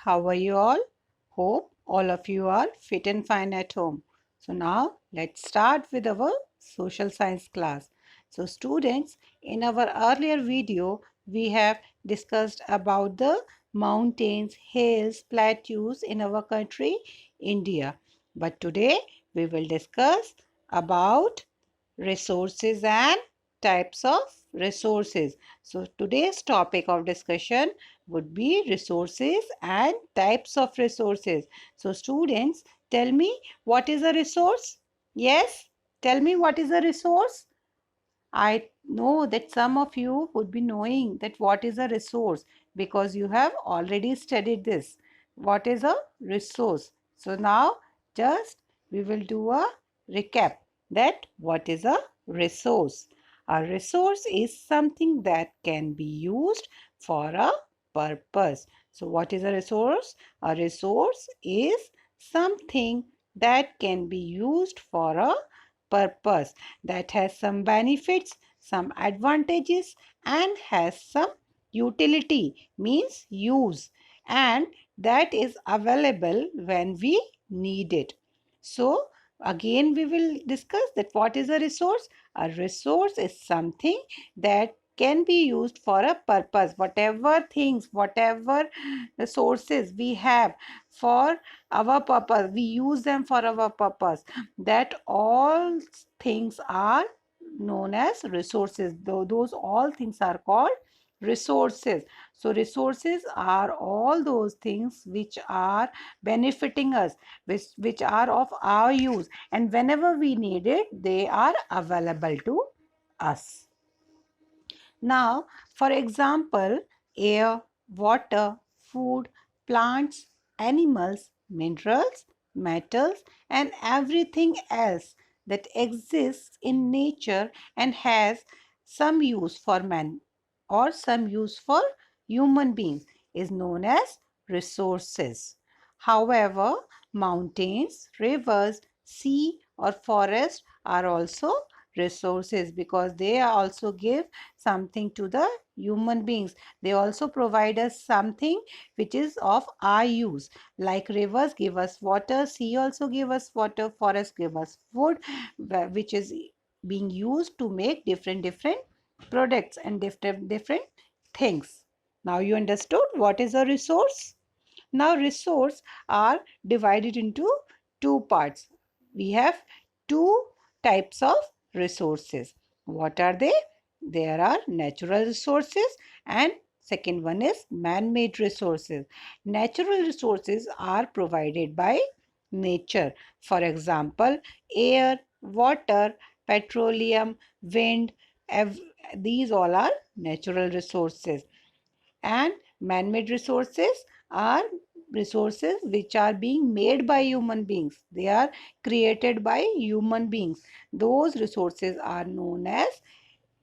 How are you all? Hope all of you are fit and fine at home. So now let's start with our social science class. So students, in our earlier video, we have discussed about the mountains, hills, plateaus in our country, India. But today we will discuss about resources and types of resources. So today's topic of discussion would be resources and types of resources. So students, tell me what is a resource? Yes, tell me what is a resource? I know that some of you would be knowing that what is a resource because you have already studied this. What is a resource? So now just we will do a recap that what is a resource. A resource is something that can be used for a purpose. So what is a resource? A resource is something that can be used for a purpose, that has some benefits, some advantages, and has some utility, means use, and that is available when we need it. So again we will discuss that what is a resource. A resource is something that can be used for a purpose. Whatever things, whatever resources we have for our purpose, we use them for our purpose, that all things are known as resources. Those all things are called resources. So resources are all those things which are benefiting us, which are of our use, and whenever we need it they are available to us. Now, for example, air, water, food, plants, animals, minerals, metals, and everything else that exists in nature and has some use for man or some use for human beings is known as resources. However, mountains, rivers, sea, or forest are also resources because they also give something to the human beings. They also provide us something which is of our use. Like rivers give us water, sea also give us water, forest give us food, which is being used to make different products and different things. Now you understood what is a resource? Now resource are divided into two parts. We have two types of resources. What are they? There are natural resources and second one is man-made resources. Natural resources are provided by nature. For example, air, water, petroleum, wind, these all are natural resources. And man-made resources are resources which are being made by human beings. They are created by human beings. Those resources are known as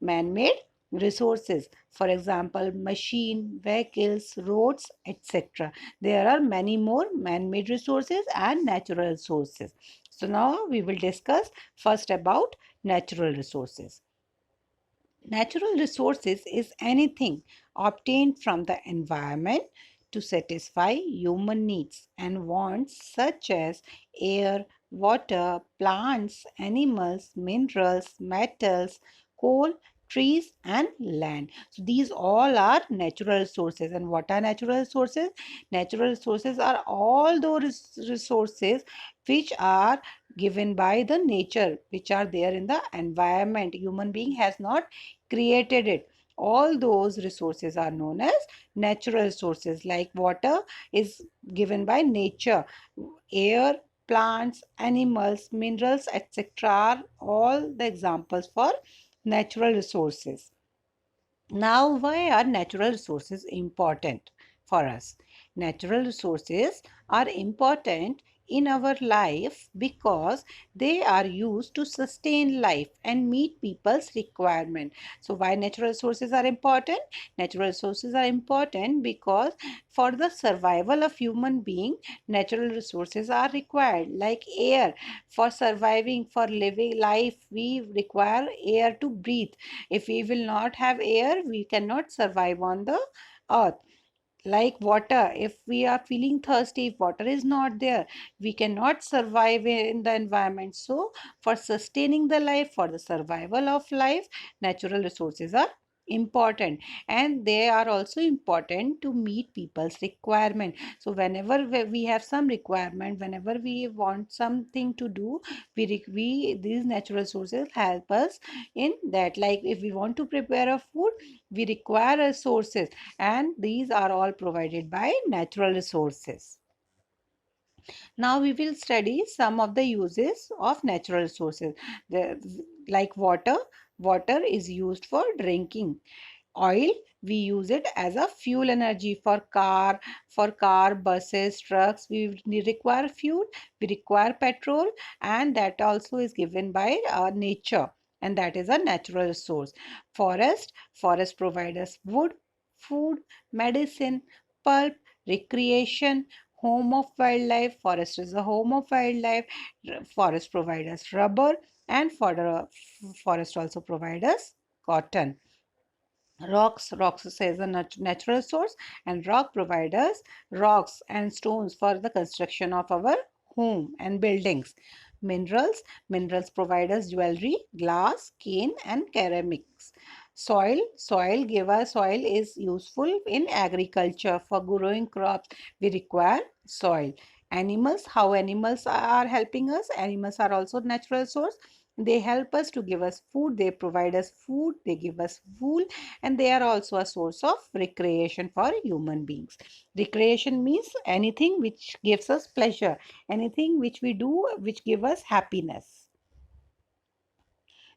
man-made resources. For example, machine, vehicles, roads, etc. There are many more man-made resources and natural resources. So now we will discuss first about natural resources. Natural resources is anything obtained from the environment to satisfy human needs and wants such as air, water, plants, animals, minerals, metals, coal, trees and land. So these all are natural resources. And what are natural resources? Natural resources are all those resources which are given by the nature, which are there in the environment. Human being has not created it. All those resources are known as natural resources. Like water is given by nature, air, plants, animals, minerals, etc. are all the examples for natural resources. Now, why are natural resources important for us? Natural resources are important in our life because they are used to sustain life and meet people's requirement. So why natural resources are important? Natural resources are important because for the survival of human being, natural resources are required. Like air, for surviving, for living life, we require air to breathe. If we will not have air, we cannot survive on the earth. Like water, if we are feeling thirsty, if water is not there, we cannot survive in the environment. So for sustaining the life, for the survival of life, natural resources are important, and they are also important to meet people's requirement. So whenever we have some requirement, whenever we want something to do, we these natural resources help us in that. Like if we want to prepare a food, we require resources, and these are all provided by natural resources. Now we will study some of the uses of natural resources. Like water. Water is used for drinking. Oil, we use it as a fuel energy for car, buses, trucks. We require fuel, we require petrol, and that also is given by nature, and that is a natural resource. Forest provide us wood, food, medicine, pulp, recreation, home of wildlife. Forest is the home of wildlife. Forest provide us rubber, and forest also provide us cotton. Rocks is a natural source, and rock provide us rocks and stones for the construction of our home and buildings. Minerals provide us jewelry, glass, cane, and ceramics. Soil is useful in agriculture. For growing crops, we require soil. How animals are helping us? Animals are also natural source. They help us to give us food, they provide us food, they give us wool, and they are also a source of recreation for human beings. Recreation means anything which gives us pleasure, anything which we do which give us happiness.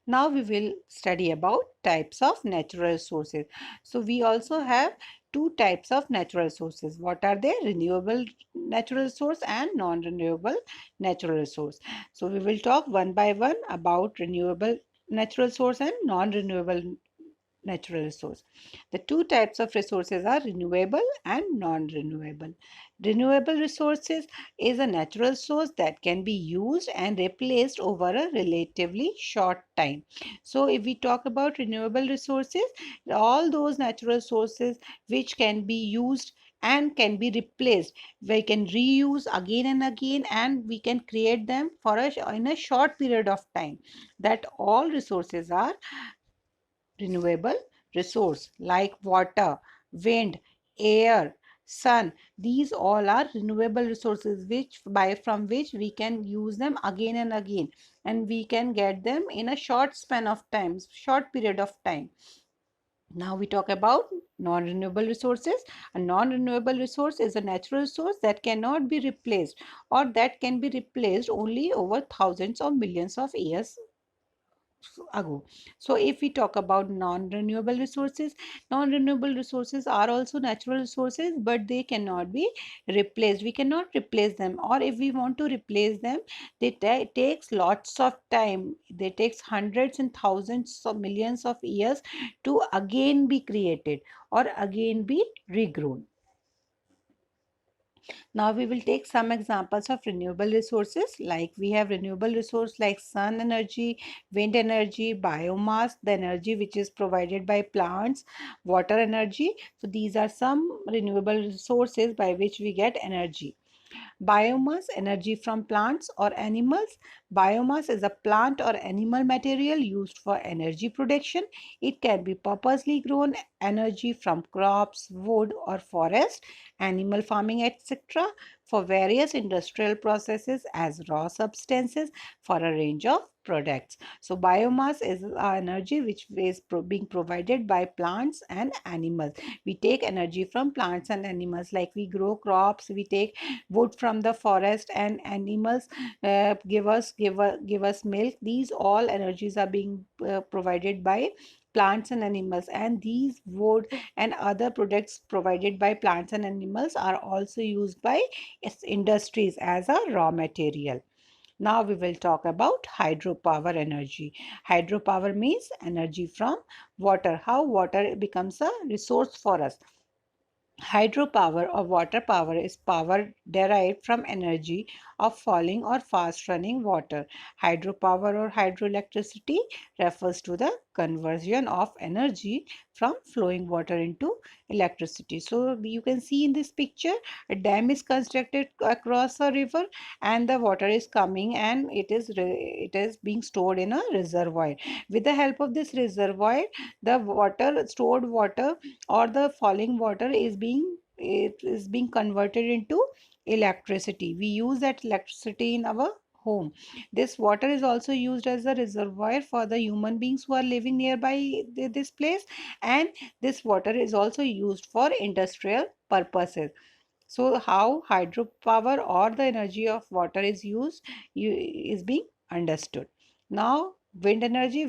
Now we will study about types of natural resources. So we also have two types of natural resources. What are they? Renewable natural resource and non-renewable natural resource. So we will talk one by one about renewable natural resource and non-renewable natural resource. The two types of resources are renewable and non-renewable. Renewable resources is a natural source that can be used and replaced over a relatively short time. So if we talk about renewable resources, all those natural sources which can be used and can be replaced, we can reuse again and again, and we can create them in a short period of time. That all resources are renewable resource, like water, wind, air, sun. These all are renewable resources from which we can use them again and again, and we can get them in a short span of time, short period of time. Now we talk about non-renewable resources. A non-renewable resource is a natural resource that cannot be replaced, or that can be replaced only over thousands or millions of years ago. So if we talk about non-renewable resources are also natural resources, but they cannot be replaced. We cannot replace them, or if we want to replace them, takes lots of time. They takes hundreds and thousands of millions of years to again be created or again be regrown. Now we will take some examples of renewable resources. Like we have renewable resource like sun energy, wind energy, biomass, the energy which is provided by plants, water energy. So these are some renewable resources by which we get energy. Biomass, energy from plants or animals. Biomass is a plant or animal material used for energy production. It can be purposely grown energy from crops, wood or forest, animal farming, etc. for various industrial processes as raw substances for a range of products. So biomass is energy which is being provided by plants and animals. We take energy from plants and animals, like we grow crops, we take wood from the forest, and animals give us milk. These all energies are being provided by plants and animals, and these wood and other products provided by plants and animals are also used by industries as a raw material. Now we will talk about hydropower energy. Hydropower means energy from water, how water becomes a resource for us. Hydropower or water power is power derived from energy of falling or fast running water. Hydropower or hydroelectricity refers to the conversion of energy from flowing water into electricity. So you can see in this picture, a dam is constructed across a river and the water is coming and it is being stored in a reservoir. With the help of this reservoir, the stored water or the falling water is being converted into electricity. We use that electricity in our home. This water is also used as a reservoir for the human beings who are living nearby this place, and this water is also used for industrial purposes. So how hydropower or the energy of water is used is being understood. Now wind energy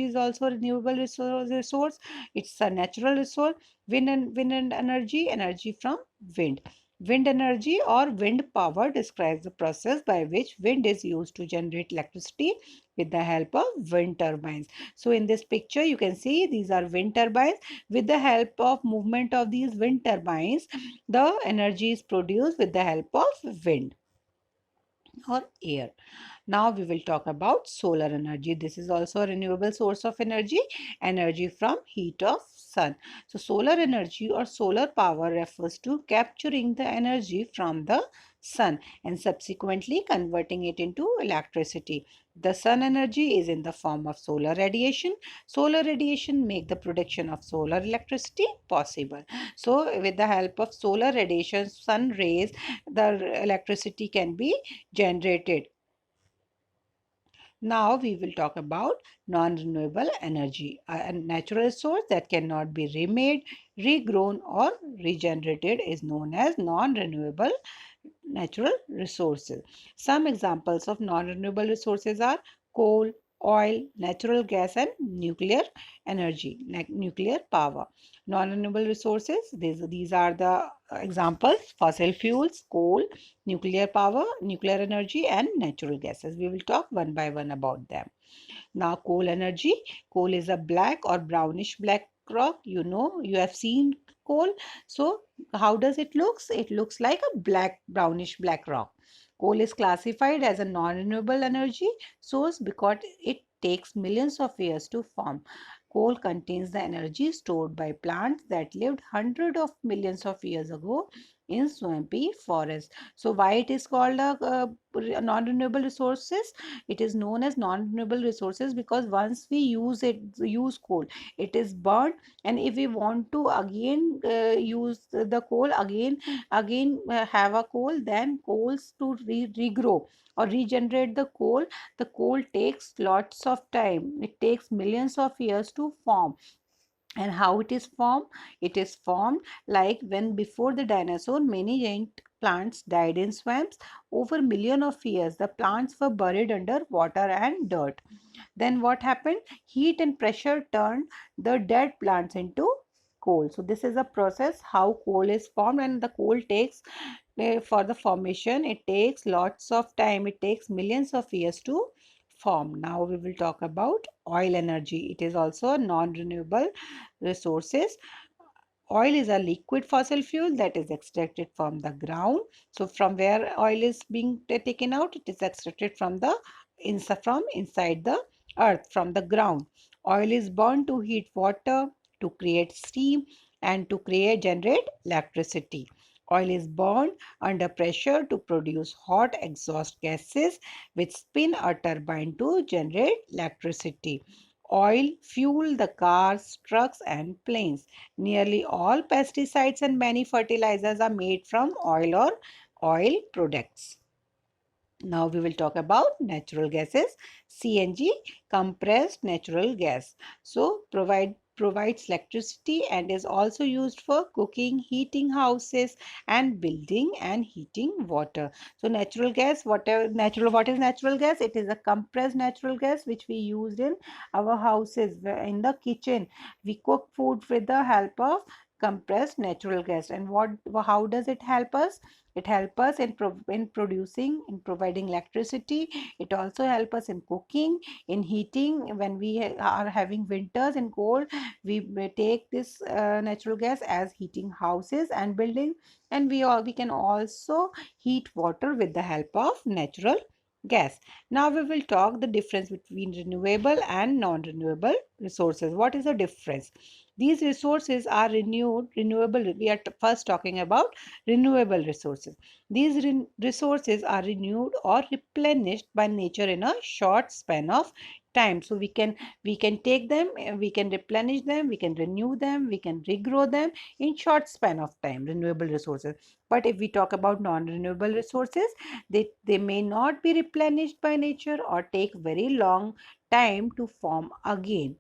is also a renewable resource. It's a natural resource. Wind and energy from wind. Wind energy or wind power describes the process by which wind is used to generate electricity with the help of wind turbines. So in this picture you can see these are wind turbines. With the help of movement of these wind turbines, the energy is produced with the help of wind or air. Now we will talk about solar energy. This is also a renewable source of energy, energy from heat of sun. So solar energy or solar power refers to capturing the energy from the sun and subsequently converting it into electricity. The sun energy is in the form of solar radiation. Solar radiation make the production of solar electricity possible. So with the help of solar radiation, sun rays, the electricity can be generated. Now we will talk about non-renewable energy, a natural resource that cannot be remade, regrown or regenerated is known as non-renewable natural resources. Some examples of non-renewable resources are coal, oil, natural gas and nuclear energy, like nuclear power. Non-renewable resources, these are the examples: fossil fuels, coal, nuclear power, nuclear energy and natural gases. We will talk one by one about them. Now, coal energy. Coal is a black or brownish black rock. You have seen coal. So, how does it looks? It looks like a brownish black rock. Coal is classified as a non-renewable energy source because it takes millions of years to form. Coal contains the energy stored by plants that lived hundreds of millions of years ago in swampy forests. So, why it is called a non-renewable resources? It is known as non-renewable resources because once we use coal, it is burned, and if we want to again use the coal again have a coal, then coals to regrow or regenerate the coal takes lots of time. It takes millions of years to form. And how it is formed? It is formed like when before the dinosaur, many giant plants died in swamps. Over million of years, the plants were buried under water and dirt. Then what happened? Heat and pressure turned the dead plants into coal. So this is a process how coal is formed, and the coal takes for the formation, it takes lots of time. It takes millions of years to form. Now we will talk about oil energy. It is also a non-renewable resources. Oil is a liquid fossil fuel that is extracted from the ground. So from where oil is being taken out, it is extracted from inside the earth, from the ground. Oil is burned to heat water, to create steam, and to generate electricity. Oil is burned under pressure to produce hot exhaust gases which spin a turbine to generate electricity. Oil fuel the cars, trucks, and planes. Nearly all pesticides and many fertilizers are made from oil or oil products. Now we will talk about natural gases. CNG, compressed natural gas. So provides electricity and is also used for cooking, heating houses and building and heating water. So natural gas, what is natural gas? It is a compressed natural gas which we use in our houses, in the kitchen. We cook food with the help of compressed natural gas. And how does it help us? It helps us in providing electricity. It also helps us in cooking, in heating. When we are having winters and cold, we may take this natural gas as heating houses and buildings, and we can also heat water with the help of natural gas. Now we will talk the difference between renewable and non-renewable resources. What is the difference? These resources are renewable. We are first talking about renewable resources. These resources are renewed or replenished by nature in a short span of time. So we can take them, we can replenish them, we can renew them, we can regrow them in short span of time, renewable resources. But if we talk about non-renewable resources, they may not be replenished by nature or take very long time to form again.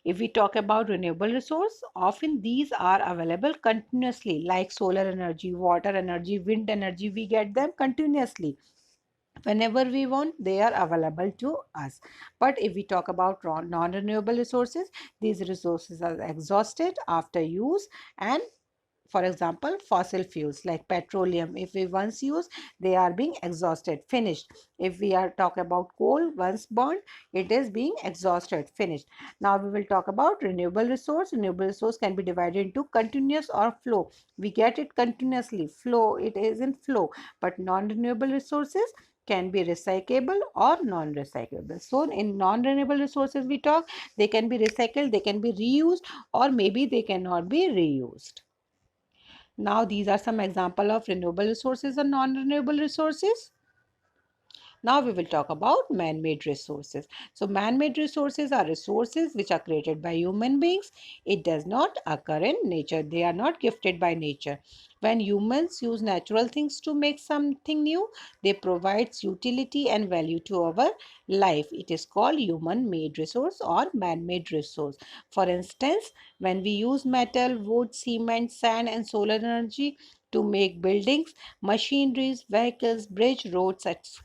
If we talk about renewable resource, often these are available continuously, like solar energy, water energy, wind energy. We get them continuously. Whenever we want, they are available to us. But if we talk about non-renewable resources, these resources are exhausted after use, and for example, fossil fuels like petroleum, if we once use, they are being exhausted, finished. If we are talk about coal, once burned, it is being exhausted, finished. Now we will talk about renewable resource. Renewable resource can be divided into continuous or flow. We get it continuously, flow, it is in flow. But non-renewable resources can be recyclable or non-recyclable. So in non-renewable resources we talk, they can be recycled, they can be reused, or maybe they cannot be reused. Now, these are some example of renewable resources and non-renewable resources. Now we will talk about man-made resources. So man-made resources are resources which are created by human beings. It does not occur in nature. They are not gifted by nature. When humans use natural things to make something new, they provide utility and value to our life. It is called human-made resource or man-made resource. For instance, when we use metal, wood, cement, sand and solar energy to make buildings, machineries, vehicles, bridge, roads, etc.,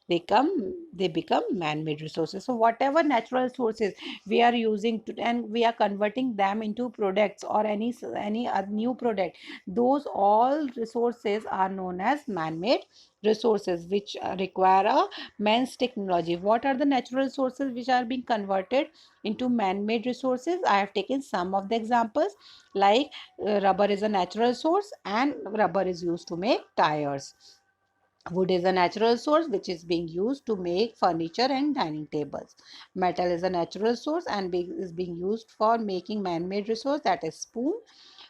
they become man-made resources. So whatever natural resources we are using to, and we are converting them into products or any new product, those all resources are known as man-made resources, which require a man's technology. What are the natural resources which are being converted into man-made resources? I have taken some of the examples, like rubber is a natural source, and rubber is used to make tires. Wood is a natural source which is being used to make furniture and dining tables. Metal is a natural source and is being used for making man-made resource, that is spoon.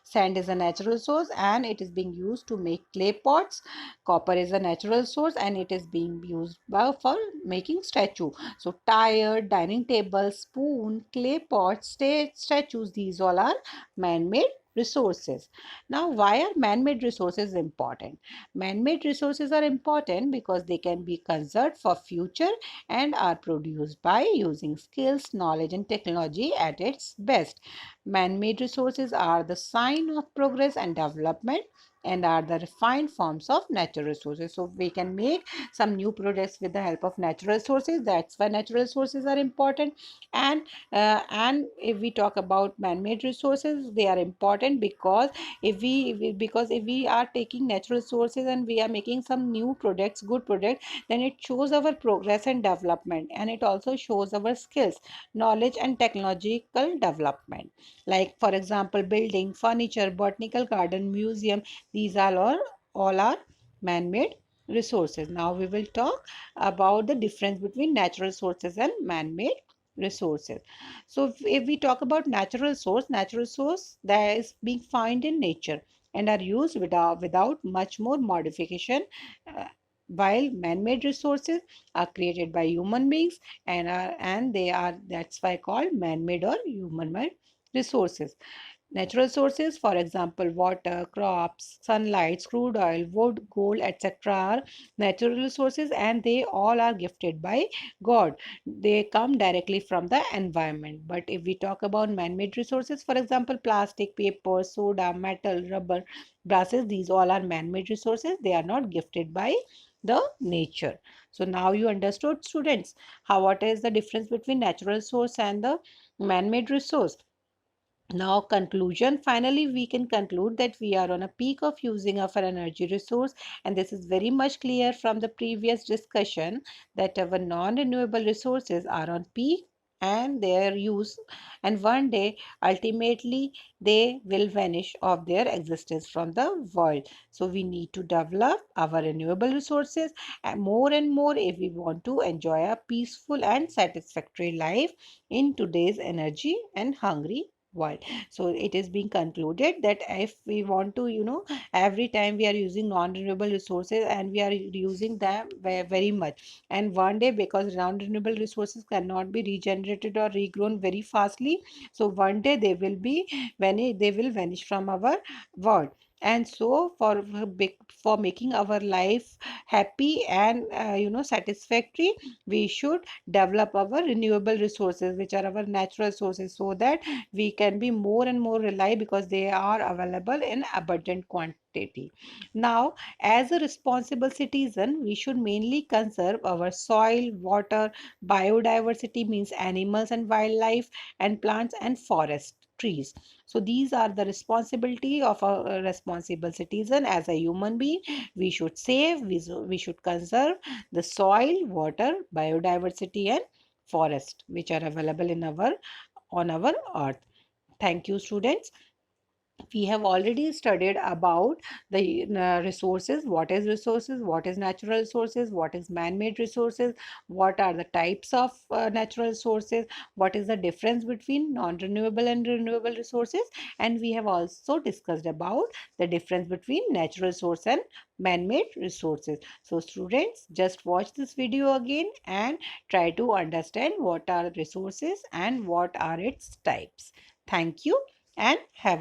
Sand is a natural source and it is being used to make clay pots. Copper is a natural source and it is being used for making statue. So tire, dining table, spoon, clay pots, statues, these all are man-made resources. Now, why are man-made resources important? Man-made resources are important because they can be conserved for future and are produced by using skills, knowledge and technology at its best. Man-made resources are the sign of progress and development and are the refined forms of natural resources. So we can make some new products with the help of natural resources. That's why natural resources are important. And if we talk about man-made resources, they are important because if we are taking natural resources and we are making some new products, good products, then it shows our progress and development, and it also shows our skills, knowledge and technological development. Like for example, building, furniture, botanical garden, museum, these all are man-made resources. Now we will talk about the difference between natural sources and man-made resources. So if we talk about natural source that is being found in nature and are used without much more modification, uh, while man-made resources are created by human beings and they are, that's why called man-made or human-made resources. Natural sources, for example, water, crops, sunlight, crude oil, wood, gold, etc., are natural resources and they all are gifted by God. They come directly from the environment. But if we talk about man made resources, for example, plastic, paper, soda, metal, rubber, brasses, these all are man made resources. They are not gifted by the nature. So now you understood, students, how what is the difference between natural source and the man made resource. Now, conclusion. Finally, we can conclude that we are on a peak of using of our energy resource, and this is very much clear from the previous discussion that our non-renewable resources are on peak and their use, and one day ultimately they will vanish of their existence from the world. So we need to develop our renewable resources and more if we want to enjoy a peaceful and satisfactory life in today's energy and hungry world. So it is being concluded that if we want to, every time we are using non-renewable resources and we are using them very much, and one day, because non-renewable resources cannot be regenerated or regrown very fastly, so one day they will vanish from our world. And so for making our life happy and satisfactory, we should develop our renewable resources, which are our natural sources, so that we can be more and more reliable because they are available in abundant quantity. Now, as a responsible citizen, we should mainly conserve our soil, water, biodiversity means animals and wildlife, and plants and forest trees. So these are the responsibility of a responsible citizen. As a human being, we should save, we should conserve the soil, water, biodiversity, and forest which are available in our on our earth. Thank you, students. We have already studied about the resources. What is resources, what is natural resources, what is man-made resources, what are the types of natural resources, what is the difference between non-renewable and renewable resources, and we have also discussed about the difference between natural resource and man-made resources. So students, just watch this video again and try to understand what are resources and what are its types. Thank you and have